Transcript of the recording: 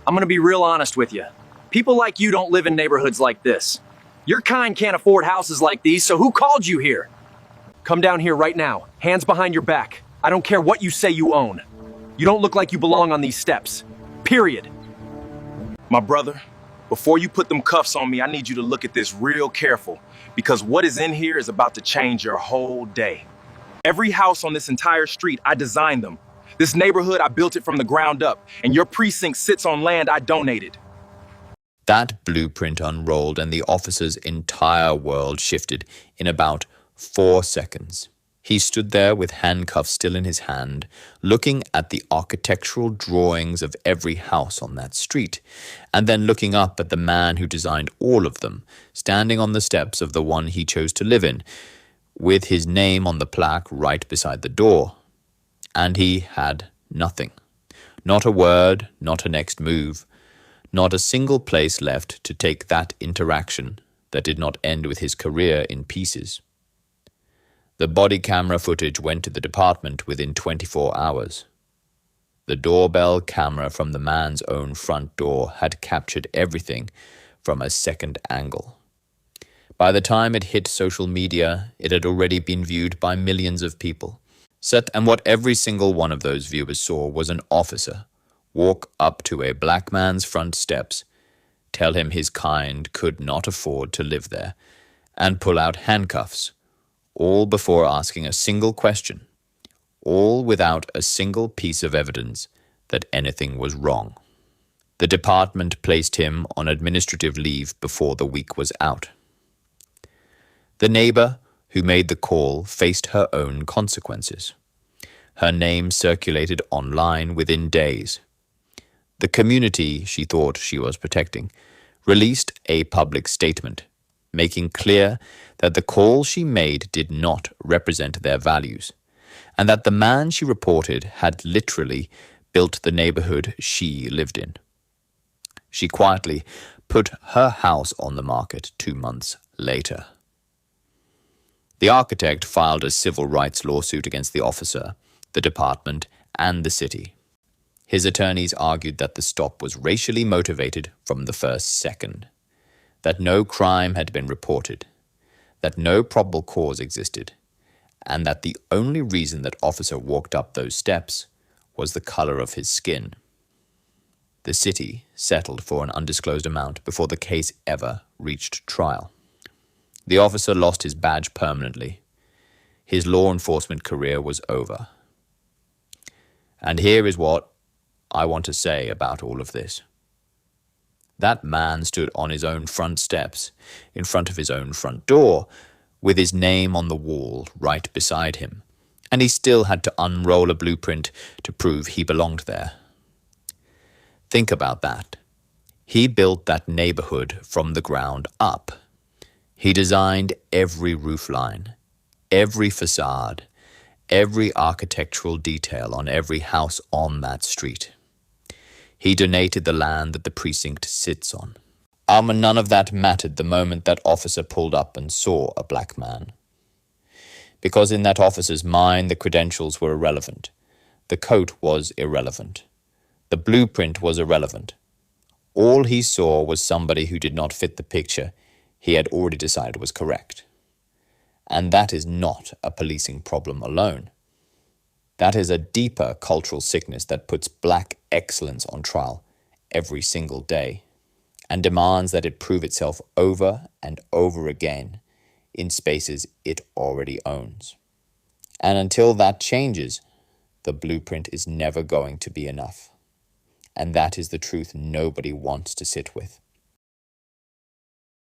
I'm gonna be real honest with you. People like you don't live in neighborhoods like this. Your kind can't afford houses like these, so who called you here? Come down here right now, hands behind your back. I don't care what you say you own. You don't look like you belong on these steps. Period. My brother, before you put them cuffs on me, I need you to look at this real careful, because what is in here is about to change your whole day. Every house on this entire street, I designed them. This neighborhood, I built it from the ground up, and your precinct sits on land I donated. That blueprint unrolled and the officer's entire world shifted in about 4 seconds. He stood there with handcuffs still in his hand, looking at the architectural drawings of every house on that street, and then looking up at the man who designed all of them, standing on the steps of the one he chose to live in, with his name on the plaque right beside the door. And he had nothing. Not a word, not a next move, not a single place left to take that interaction that did not end with his career in pieces. The body camera footage went to the department within 24 hours. The doorbell camera from the man's own front door had captured everything from a second angle. By the time it hit social media, it had already been viewed by millions of people. And what every single one of those viewers saw was an officer walk up to a black man's front steps, tell him his kind could not afford to live there, and pull out handcuffs, all before asking a single question, all without a single piece of evidence that anything was wrong. The department placed him on administrative leave before the week was out. The neighbor who made the call faced her own consequences. Her name circulated online within days. The community she thought she was protecting released a public statement, making clear that the call she made did not represent their values, and that the man she reported had literally built the neighborhood she lived in. She quietly put her house on the market 2 months later. The architect filed a civil rights lawsuit against the officer, the department, and the city. His attorneys argued that the stop was racially motivated from the first second, that no crime had been reported, that no probable cause existed, and that the only reason that officer walked up those steps was the color of his skin. The city settled for an undisclosed amount before the case ever reached trial. The officer lost his badge permanently. His law enforcement career was over. And here is what I want to say about all of this. That man stood on his own front steps, in front of his own front door, with his name on the wall right beside him, and he still had to unroll a blueprint to prove he belonged there. Think about that. He built that neighborhood from the ground up. He designed every roofline, every facade, every architectural detail on every house on that street. He donated the land that the precinct sits on. None of that mattered the moment that officer pulled up and saw a black man. Because in that officer's mind, the credentials were irrelevant. The coat was irrelevant. The blueprint was irrelevant. All he saw was somebody who did not fit the picture he had already decided was correct. And that is not a policing problem alone. That is a deeper cultural sickness that puts black excellence on trial every single day and demands that it prove itself over and over again in spaces it already owns. And until that changes, the blueprint is never going to be enough. And that is the truth nobody wants to sit with.